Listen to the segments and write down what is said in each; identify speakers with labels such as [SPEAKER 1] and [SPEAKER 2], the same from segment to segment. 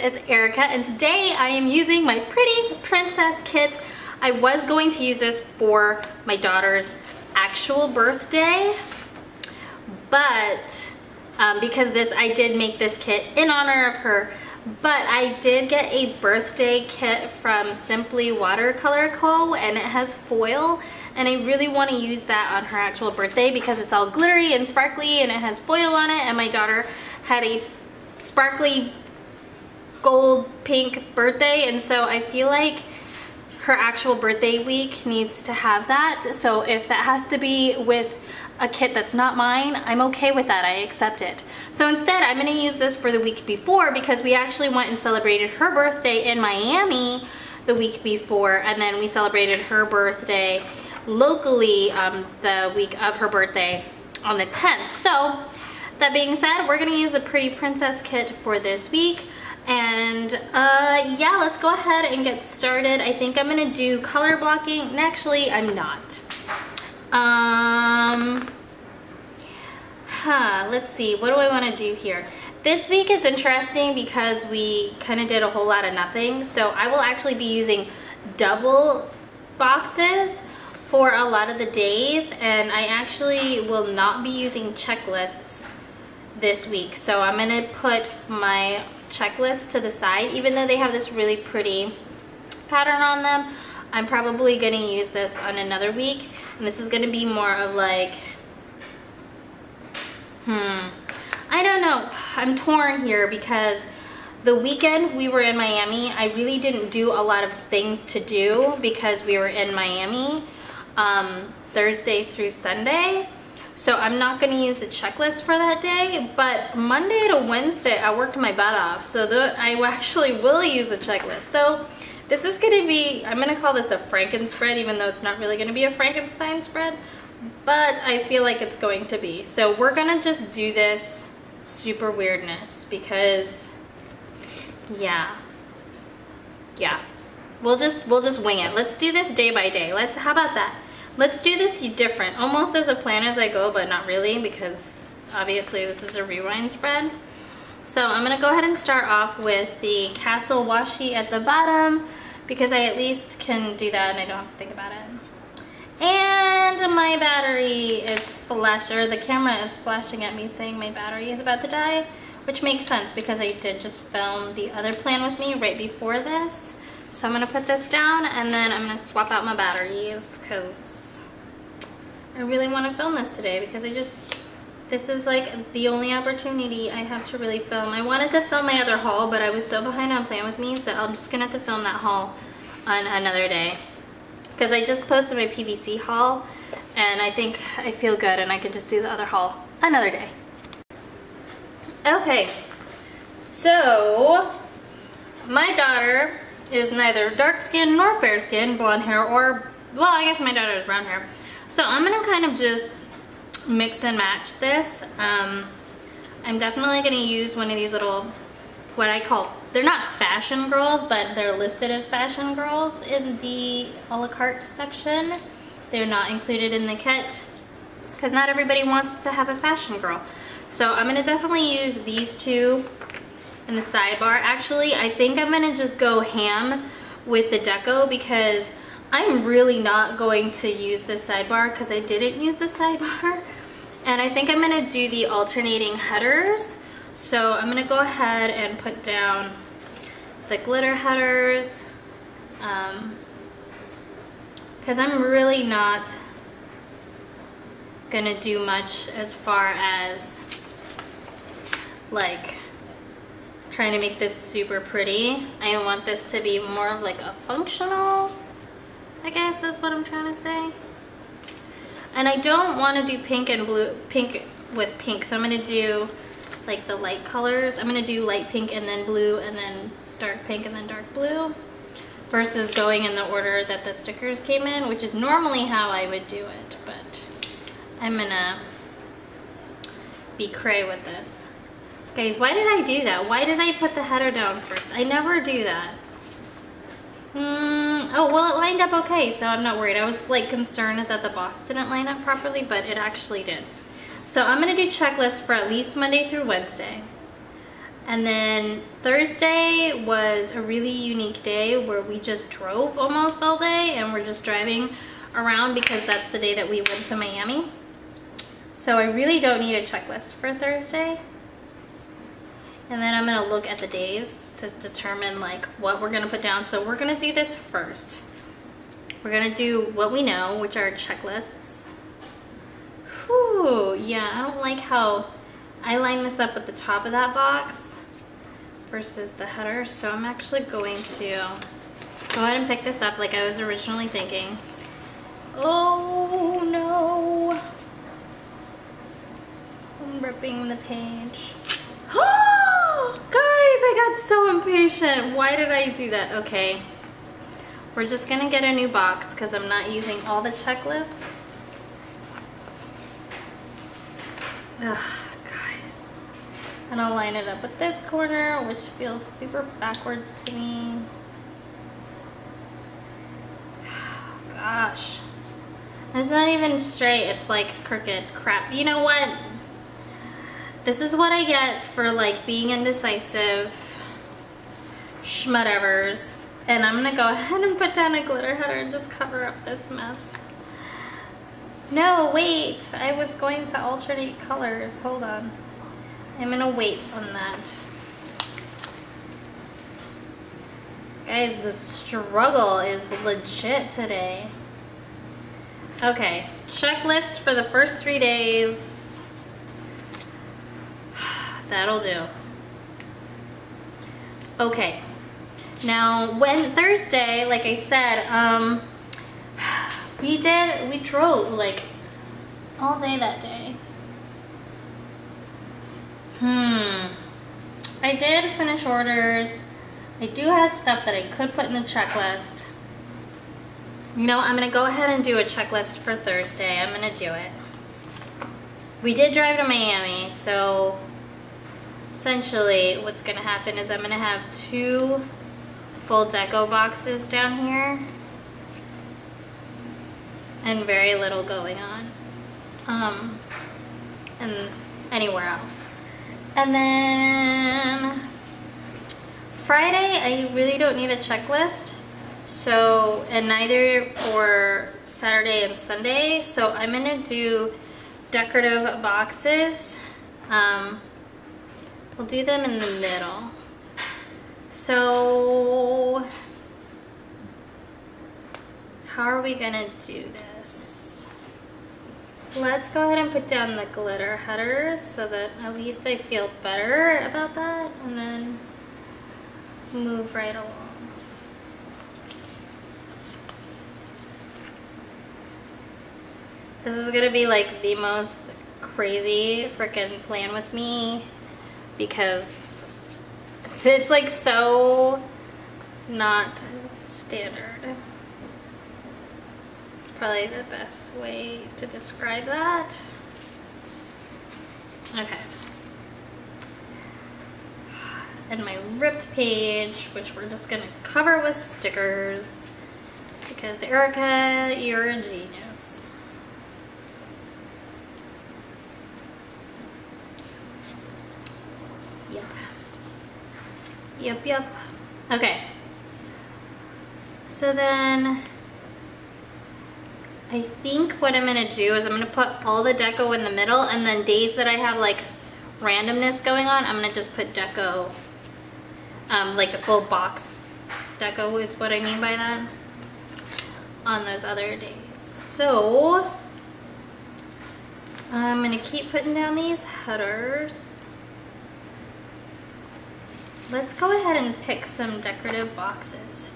[SPEAKER 1] it's Erica, and today I am using my Pretty Princess kit. I was going to use this for my daughter's actual birthday, but because I did make this kit in honor of her, but I did get a birthday kit from Simply Watercolor Co. and it has foil, and I really want to use that on her actual birthday because it's all glittery and sparkly and it has foil on it, and my daughter had a sparkly gold pink birthday, and so I feel like her actual birthday week needs to have that. So if that has to be with a kit that's not mine, I'm okay with that. I accept it. So instead, I'm going to use this for the week before because we actually went and celebrated her birthday in Miami the week before, and then we celebrated her birthday locally the week of her birthday on the 10th. So that being said, we're going to use the Pretty Princess kit for this week. And yeah, let's go ahead and get started. I think I'm going to do color blocking. And actually, I'm not. Let's see, what do I want to do here? This week is interesting because we kind of did a whole lot of nothing. So I will actually be using double boxes for a lot of the days, and I actually will not be using checklists this week. So I'm going to put my checklist to the side. Even though they have this really pretty pattern on them, I'm probably going to use this on another week, and this is going to be more of like, I don't know, I'm torn here because the weekend we were in Miami, I really didn't do a lot of things to do because we were in Miami Thursday through Sunday. So I'm not going to use the checklist for that day, but Monday to Wednesday I worked my butt off, so I actually will use the checklist. So this is going to be, I'm going to call this a Franken spread, even though it's not really going to be a Frankenstein spread, but I feel like it's going to be. So we're going to just do this super weirdness because, yeah, we'll just wing it. Let's do this day by day. How about that? Let's do this different, almost as a plan as I go, but not really because obviously this is a rewind spread. So I'm going to go ahead and start off with the Castle washi at the bottom because I at least can do that and I don't have to think about it. And my battery is the camera is flashing at me saying my battery is about to die, which makes sense because I did just film the other plan with me right before this. So I'm going to put this down and then I'm going to swap out my batteries because I really want to film this today because this is like the only opportunity I have to really film. I wanted to film my other haul, but I was so behind on Plan With Me, so I'm just going to have to film that haul on another day. Because I just posted my PVC haul, and I think I feel good, and I can just do the other haul another day. Okay, so my daughter is neither dark skin nor fair skin, blonde hair, or, well, I guess my daughter has brown hair. So I'm going to kind of just mix and match this. I'm definitely going to use one of these little, what I call, they're not fashion girls, but they're listed as fashion girls in the a la carte section. They're not included in the kit because not everybody wants to have a fashion girl. So I'm going to definitely use these two in the sidebar. Actually, I think I'm going to just go ham with the deco because I'm really not going to use this sidebar because I didn't use the sidebar. And I think I'm going to do the alternating headers. So I'm going to go ahead and put down the glitter headers because I'm really not going to do much as far as like trying to make this super pretty. I want this to be more of like a functional, I guess is what I'm trying to say. And I don't want to do pink and blue, pink with pink, so I'm going to do like the light colors. I'm going to do light pink and then blue and then dark pink and then dark blue versus going in the order that the stickers came in, which is normally how I would do it, but I'm going to be cray with this. Guys, why did I do that? Why did I put the header down first? I never do that. Oh, well, it lined up okay, so I'm not worried. I was like concerned that the box didn't line up properly, but it actually did. So I'm going to do checklists for at least Monday through Wednesday. And then Thursday was a really unique day where we just drove almost all day, and we're just driving around because that's the day that we went to Miami. So I really don't need a checklist for Thursday. And then I'm gonna look at the days to determine like what we're gonna put down. So we're gonna do this first. We're gonna do what we know, which are checklists. Whew, yeah, I don't like how I line this up at the top of that box versus the header. So I'm actually going to go ahead and pick this up like I was originally thinking. Oh no. I'm ripping the page. Oh, guys, I got so impatient. Why did I do that? Okay. We're just gonna get a new box because I'm not using all the checklists. Ugh, guys. And I'll line it up with this corner, which feels super backwards to me. Gosh. It's not even straight, it's like crooked crap. You know what? This is what I get for like being indecisive. Schmutevers. And I'm gonna go ahead and put down a glitter header and just cover up this mess. No, wait. I was going to alternate colors. Hold on. I'm gonna wait on that. Guys, the struggle is legit today. Okay, checklist for the first 3 days. That'll do. Okay. Now, when Thursday, like I said, we drove like all day that day. I did finish orders. I do have stuff that I could put in the checklist. You know, I'm gonna go ahead and do a checklist for Thursday. I'm gonna do it. We did drive to Miami, so essentially what's gonna happen is I'm gonna have 2 full deco boxes down here and very little going on and anywhere else. And then Friday I really don't need a checklist, so, and neither for Saturday and Sunday, so I'm gonna do decorative boxes. We'll do them in the middle. So how are we gonna do this? Let's go ahead and put down the glitter headers so that at least I feel better about that, and then move right along. This is gonna be like the most crazy freaking plan with me because it's like so not standard. It's probably the best way to describe that. Okay. And my ripped page, which we're just gonna cover with stickers because Erica, you're a genius. Yep. Okay. So then I think what I'm gonna do is I'm gonna put all the deco in the middle, and then days that I have like randomness going on, I'm gonna just put deco, like the full box deco is what I mean by that, on those other days. So I'm gonna keep putting down these headers. Let's go ahead and pick some decorative boxes.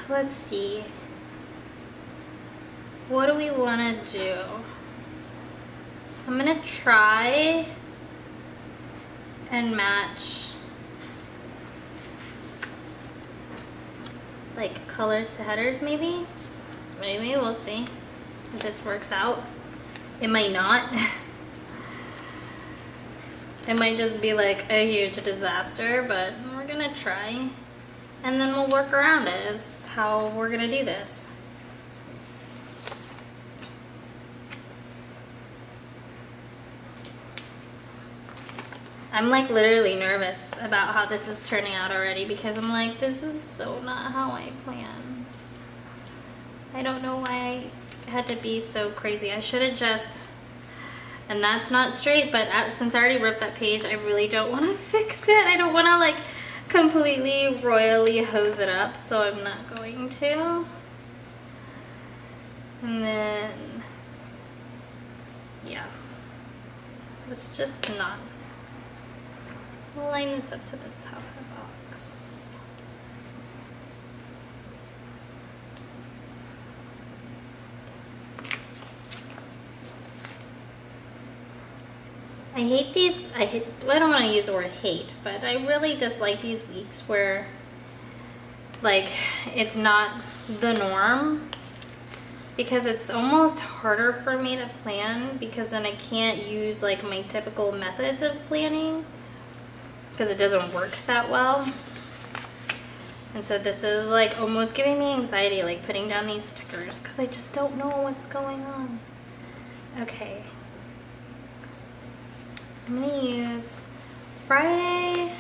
[SPEAKER 1] Let's see. What do we want to do? I'm gonna try and match like colors to headers maybe. Maybe, we'll see if this works out. It might not. It might just be like a huge disaster, but we're gonna try. And then we'll work around it is how we're gonna do this. I'm like literally nervous about how this is turning out already because I'm like, this is so not how I planned. I don't know why I had to be so crazy. I should have just, and that's not straight, but since I already ripped that page, I really don't want to fix it. I don't want to like completely royally hose it up, so I'm not going to. And then, yeah, let's just not. We'll line this up to the top of the box. I hate these, I don't want to use the word hate, but I really dislike these weeks where like it's not the norm, because it's almost harder for me to plan because then I can't use like my typical methods of planning because it doesn't work that well. And so this is like almost giving me anxiety, like putting down these stickers because I just don't know what's going on. Okay. I'm gonna use Friday.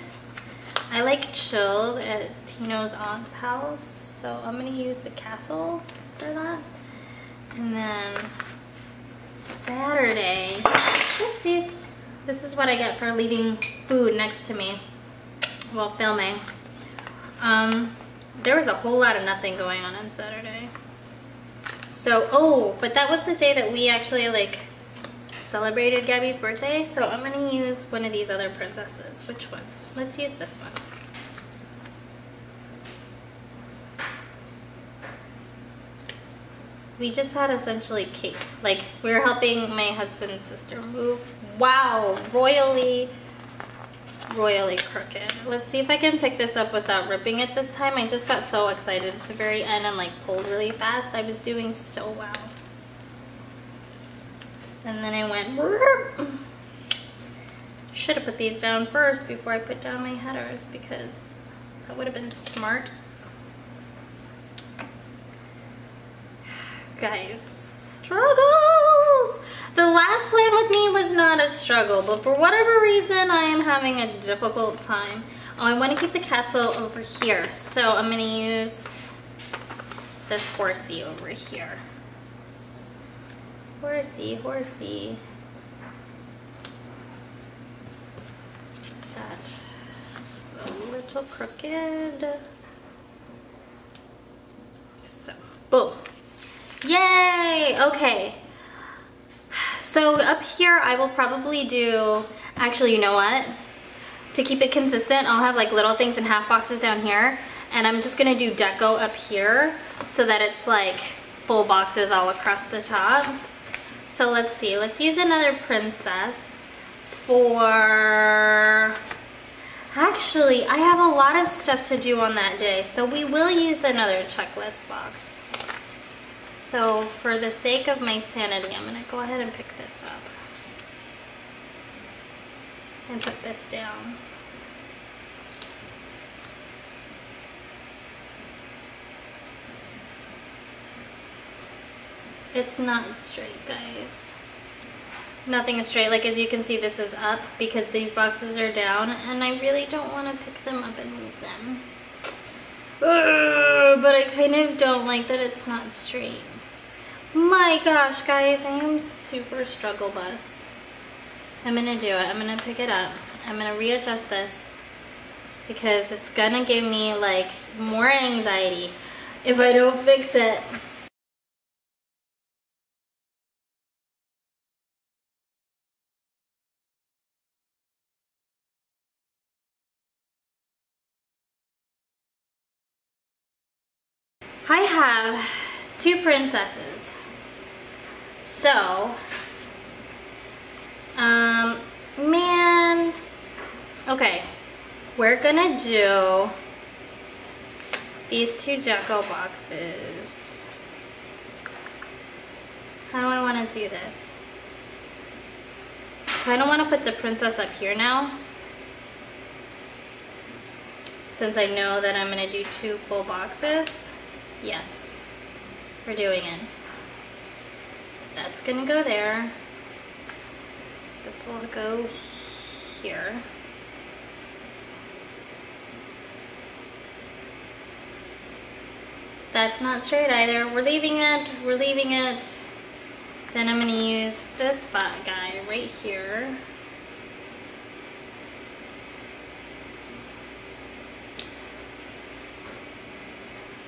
[SPEAKER 1] I like chilled at Tino's aunt's house, so I'm gonna use the castle for that. And then Saturday, oopsies. This is what I get for leaving food next to me while filming. There was a whole lot of nothing going on Saturday. So, oh, but that was the day that we actually like celebrated Gabby's birthday. So I'm gonna use one of these other princesses. Which one? Let's use this one. We just had essentially cake. Like, we were helping my husband's sister move. Wow, royally crooked. Let's see if I can pick this up without ripping it this time. I just got so excited at the very end and like pulled really fast. I was doing so well. And then I went, should have put these down first before I put down my headers because that would have been smart. Guys, struggles! The last plan with me was not a struggle, but for whatever reason, I am having a difficult time. Oh, I want to keep the castle over here, so I'm going to use this horsey over here. Horsey, horsey. That's a little crooked. So, boom. Yay! Okay. So up here I will probably do, actually, you know what? To keep it consistent, I'll have like little things in half boxes down here, and I'm just gonna do deco up here so that it's like full boxes all across the top. So let's see, let's use another princess for, actually, I have a lot of stuff to do on that day, so we will use another checklist box. So for the sake of my sanity, I'm gonna go ahead and pick this up and put this down. It's not straight, guys. Nothing is straight. Like, as you can see, this is up because these boxes are down, and I really don't want to pick them up and move them. But I kind of don't like that it's not straight. My gosh, guys, I am super struggle bus. I'm gonna do it. I'm gonna pick it up. I'm gonna readjust this because it's gonna give me like more anxiety if I don't fix it. I have two princesses. So, man, okay, we're gonna do these two deco boxes. How do I want to do this? I kind of want to put the princess up here now, since I know that I'm gonna do two full boxes. Yes, we're doing it. That's gonna go there. This will go here. that's not straight either. We're leaving it, we're leaving it. Then I'm gonna use this guy right here.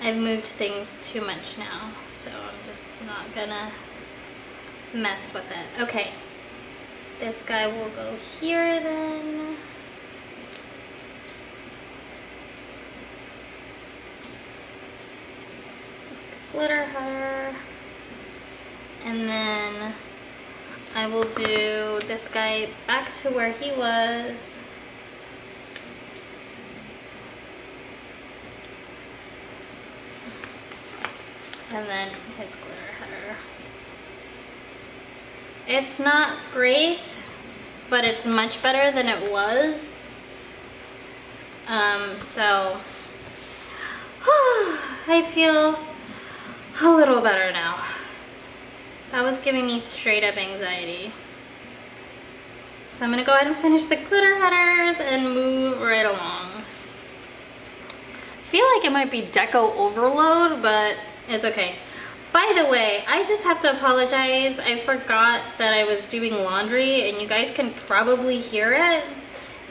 [SPEAKER 1] I've moved things too much now, so I'm just not gonna mess with it. Okay, this guy will go here then. Glitter header. And then I will do this guy back to where he was. And then his glitter header. It's not great, but it's much better than it was. So I feel a little better now. That was giving me straight up anxiety. So I'm gonna go ahead and finish the glitter headers and move right along. I feel like it might be deco overload, but it's okay. By the way, I just have to apologize. I forgot that I was doing laundry and you guys can probably hear it.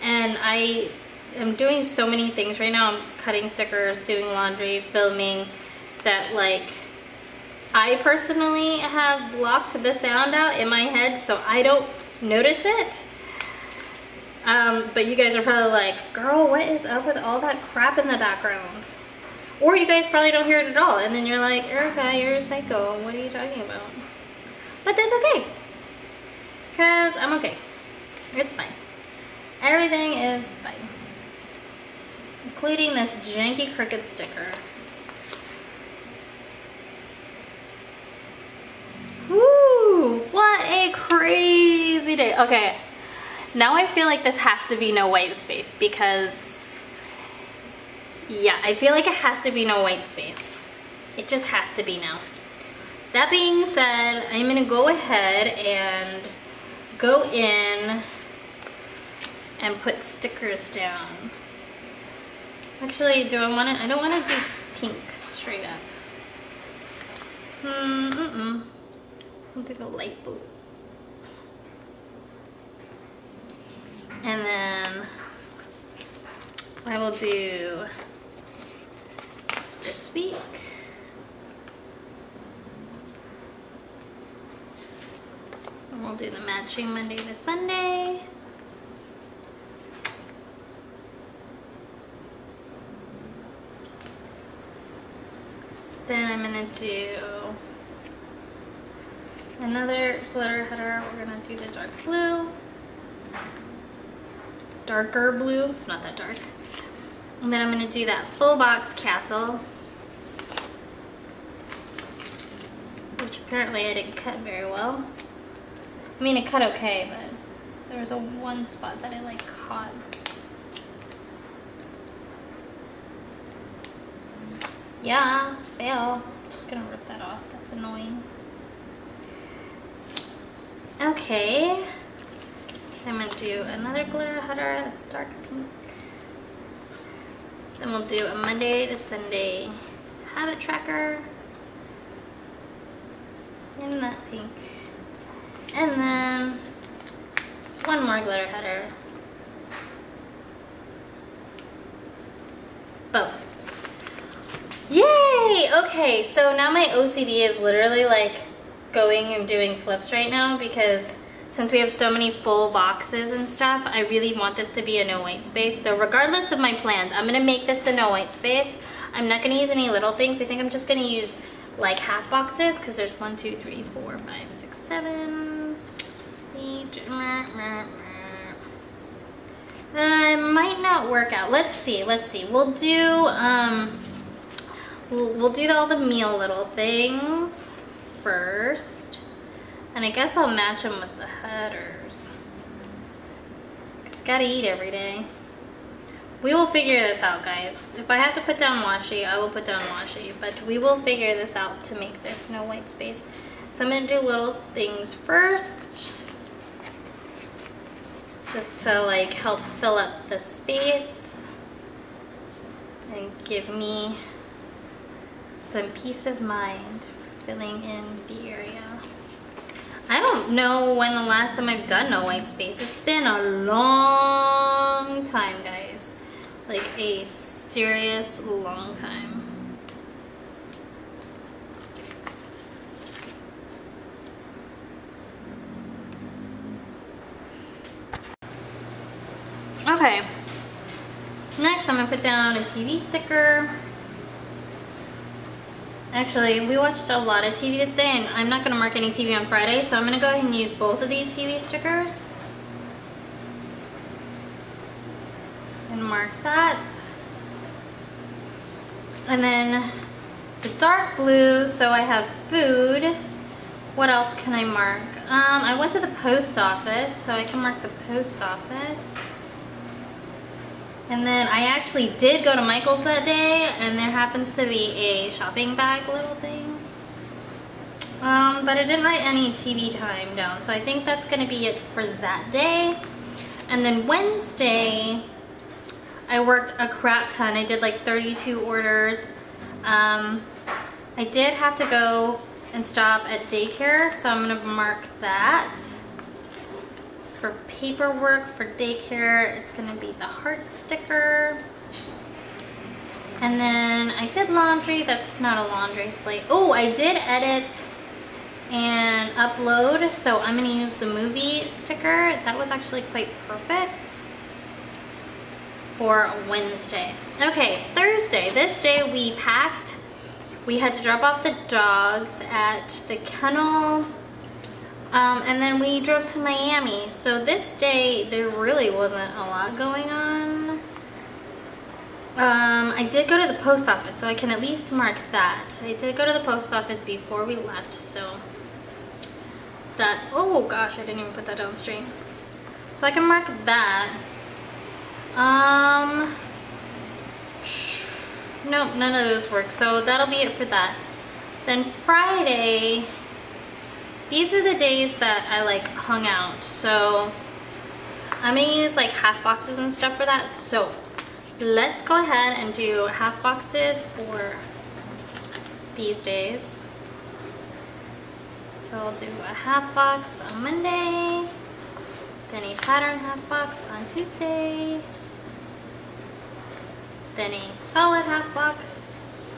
[SPEAKER 1] And I am doing so many things right now. I'm cutting stickers, doing laundry, filming, that like I personally have blocked the sound out in my head so I don't notice it. But you guys are probably like, girl, what is up with all that crap in the background? Or you guys probably don't hear it at all, and then you're like, Erica, you're a psycho. What are you talking about? But that's okay, because I'm okay. It's fine. Everything is fine. Including this janky Cricut sticker. Woo! What a crazy day. Okay, now I feel like this has to be no white space because, yeah, I feel like it has to be no white space. It just has to be now. That being said, I'm gonna go ahead and go in and put stickers down. Actually, I don't want to do pink straight up. I'll do the light blue. And then I will do this week. And we'll do the matching Monday to Sunday. Then I'm gonna do another glitter header. We're gonna do the dark blue. Darker blue, it's not that dark. And then I'm gonna do that full box castle, which apparently I didn't cut very well. I mean, it cut okay, but there was one spot that I like caught. Yeah, fail. Just gonna rip that off, that's annoying. Okay. I'm gonna do another glitter header, this dark pink. Then we'll do a Monday to Sunday habit tracker in that pink. And then one more glitter header. Boom. Yay! Okay, so now my OCD is literally like going and doing flips right now because since we have so many full boxes and stuff, I really want this to be a no white space. So regardless of my plans, I'm gonna make this a no white space. I'm not gonna use any little things. I think I'm just gonna use like half boxes because there's 1, 2, 3, 4, 5, 6, 7, 8. Might not work out. Let's see. We'll do we'll do all the meal little things first. And I guess I'll match them with the headers. Cause gotta eat every day. We will figure this out, guys. If I have to put down washi, I will put down washi. But we will figure this out to make this no white space. So I'm gonna do little things first. Just to like help fill up the space. And give me some peace of mind filling in the area. I don't know when the last time I've done no white space. It's been a long time, guys. Like a serious long time. Okay, next I'm gonna put down a TV sticker. Actually, we watched a lot of TV this day and I'm not gonna mark any TV on Friday, so I'm gonna go ahead and use both of these TV stickers. And mark that. And then the dark blue, so I have food. What else can I mark? I went to the post office, so I can mark the post office. And then I actually did go to Michael's that day, and there happens to be a shopping bag little thing. But I didn't write any TV time down, so I think that's gonna be it for that day. And then Wednesday, I worked a crap ton. I did like 32 orders. I did have to go and stop at daycare, so I'm gonna mark that. For paperwork for daycare, it's gonna be the heart sticker. And then I did laundry. That's not a laundry slate. Oh, I did edit and upload, so I'm gonna use the movie sticker. That was actually quite perfect for Wednesday. Okay, Thursday. This day we packed. We had to drop off the dogs at the kennel. And then we drove to Miami. So this day, there really wasn't a lot going on. I did go to the post office, so I can at least mark that. I did go to the post office before we left, so that, oh gosh, I didn't even put that down straight. So I can mark that. Nope, none of those work, so that'll be it for that. Then Friday, these are the days that I like hung out, so I'm gonna use like half boxes and stuff for that. So let's go ahead and do half boxes for these days. So I'll do a half box on Monday, then a pattern half box on Tuesday, then a solid half box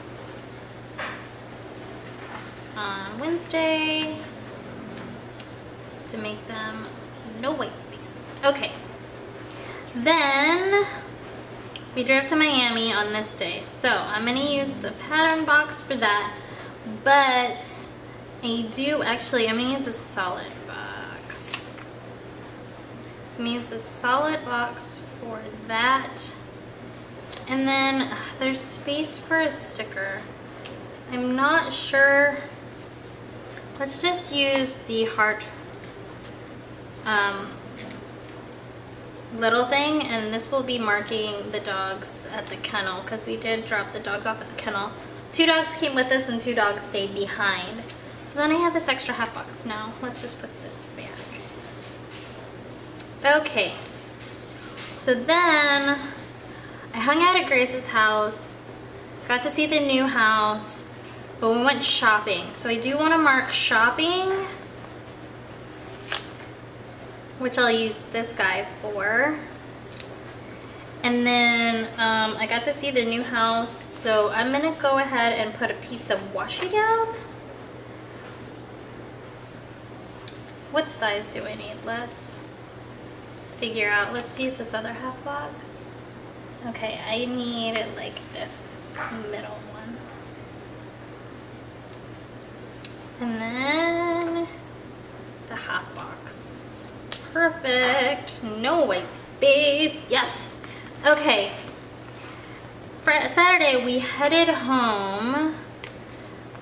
[SPEAKER 1] on Wednesday, to make them no white space. Okay, then we drove to Miami on this day, so I'm gonna use the pattern box for that, but I'm gonna use the solid box. So I'm gonna use the solid box for that, and then there's space for a sticker. I'm not sure. Let's just use the heart little thing, and this will be marking the dogs at the kennel, because we did drop the dogs off at the kennel. 2 dogs came with us and 2 dogs stayed behind. So then I have this extra half box now. Let's just put this back. Okay, so then I hung out at Grace's house, got to see the new house, but we went shopping. So I do want to mark shopping, which I'll use this guy for. And then I got to see the new house, so I'm gonna go ahead and put a piece of washi down. What size do I need? Let's figure out. Let's use this other half box. Okay, I need it like this middle one. And then the half box. Perfect. No white space. Yes. Okay. Saturday we headed home,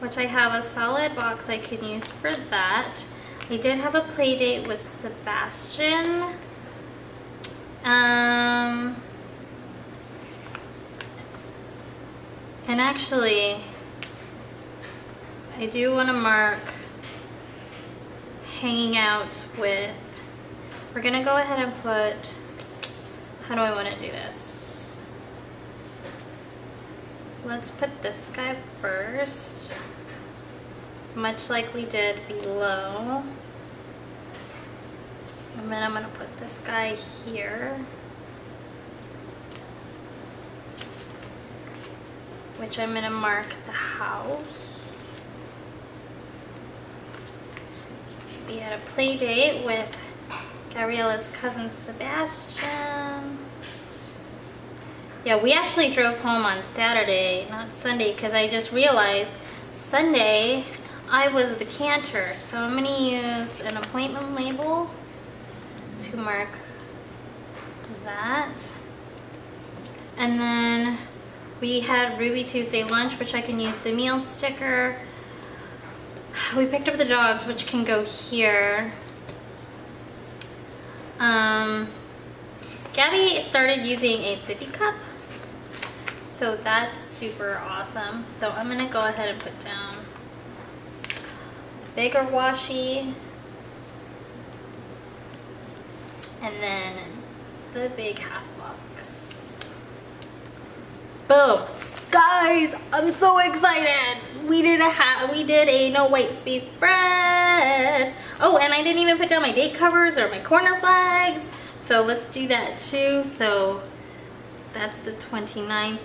[SPEAKER 1] which I have a solid box I can use for that. I did have a play date with Sebastian. And actually, I do want to mark hanging out with, we're gonna go ahead and put, how do I want to do this? let's put this guy first, much like we did below. And then I'm gonna put this guy here, which I'm gonna mark the house. We had a play date with Gabriella's cousin Sebastian. Yeah, we actually drove home on Saturday, not Sunday, because I just realized Sunday I was the cantor. So I'm gonna use an appointment label to mark that. And then we had Ruby Tuesday lunch, which I can use the meal sticker. We picked up the dogs, which can go here. Gabby started using a sippy cup, so that's super awesome. So I'm gonna go ahead and put down bigger washi, and then the big half box. Boom. Guys, I'm so excited. We did a no white space spread. Oh, and I didn't even put down my date covers or my corner flags. So let's do that too. So that's the 29th.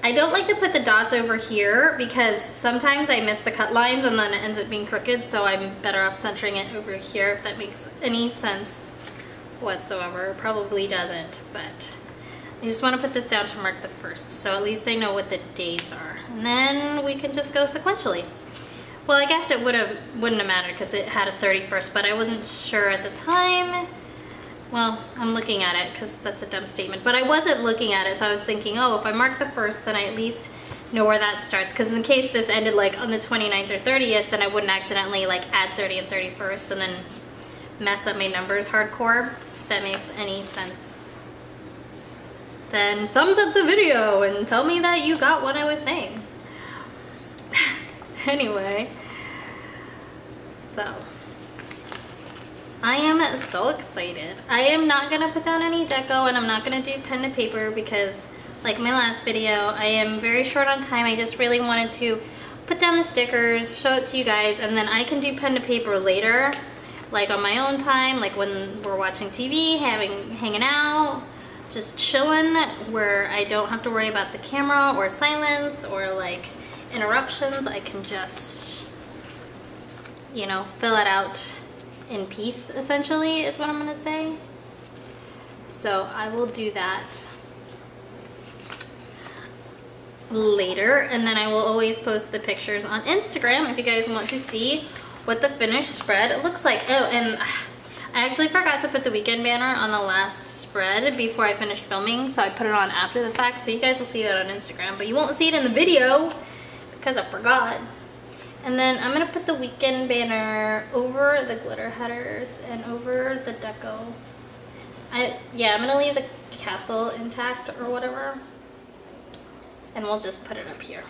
[SPEAKER 1] I don't like to put the dots over here because sometimes I miss the cut lines and then it ends up being crooked. So I'm better off centering it over here, if that makes any sense whatsoever. Probably doesn't, but I just want to put this down to mark the 1st, so at least I know what the days are. And then we can just go sequentially. Well, I guess it wouldn't have mattered because it had a 31st, but I wasn't sure at the time. Well, I'm looking at it because that's a dumb statement, but I wasn't looking at it, so I was thinking, oh, if I mark the 1st, then I at least know where that starts, because in case this ended like on the 29th or 30th, then I wouldn't accidentally like add 30 and 31st and then mess up my numbers hardcore, if that makes any sense. Then thumbs up the video and tell me that you got what I was saying. Anyway, so I am so excited. I am not gonna put down any deco and I'm not gonna do pen to paper because, like my last video, I am very short on time. I just really wanted to put down the stickers, show it to you guys, and then I can do pen to paper later, like on my own time, like when we're watching TV, hanging out, just chilling, where I don't have to worry about the camera or silence or like interruptions. I can just, you know, fill it out in peace, essentially, is what I'm gonna say. So I will do that later, and then I will always post the pictures on Instagram if you guys want to see what the finished spread looks like. Oh, and I actually forgot to put the weekend banner on the last spread before I finished filming, so I put it on after the fact, so you guys will see that on Instagram, but you won't see it in the video because I forgot. And then I'm gonna put the weekend banner over the glitter headers and over the deco. Yeah, I'm gonna leave the castle intact or whatever, and we'll just put it up here.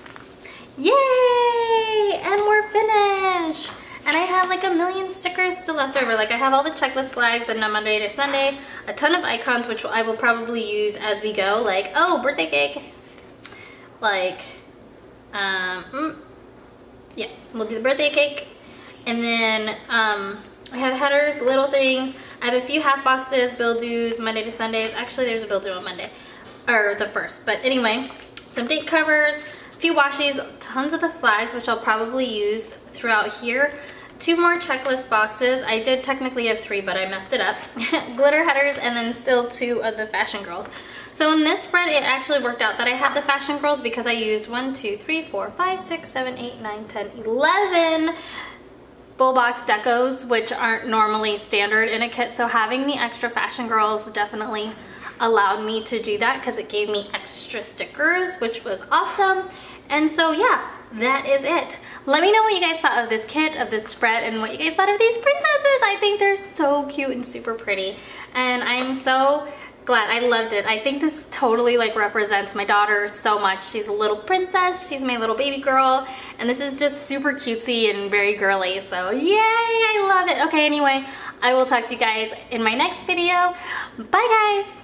[SPEAKER 1] Yay! And we're finished! And I have like a million stickers still left over. Like I have all the checklist flags and Monday to Sunday, a ton of icons, which I will probably use as we go. Like, oh, birthday cake. Like, yeah, we'll do the birthday cake. And then I have headers, little things. I have a few half boxes, bill dues, Monday to Sundays. Actually, there's a bill due on Monday, or the 1st. But anyway, some date covers, a few washies, tons of the flags, which I'll probably use throughout here. 2 more checklist boxes. I did technically have 3, but I messed it up. Glitter headers, and then still 2 of the fashion girls. So in this spread, it actually worked out that I had the fashion girls because I used 1, 2, 3, 4, 5, 6, 7, 8, 9, 10, 11 full box decos, which aren't normally standard in a kit. So having the extra fashion girls definitely allowed me to do that because it gave me extra stickers, which was awesome. And so yeah, that is it. Let me know what you guys thought of this kit, of this spread, and what you guys thought of these princesses. I think they're so cute and super pretty, and I'm so glad. I loved it. I think this totally like represents my daughter so much. She's a little princess, she's my little baby girl, and this is just super cutesy and very girly, so yay, I love it. Okay, anyway, I will talk to you guys in my next video. Bye guys.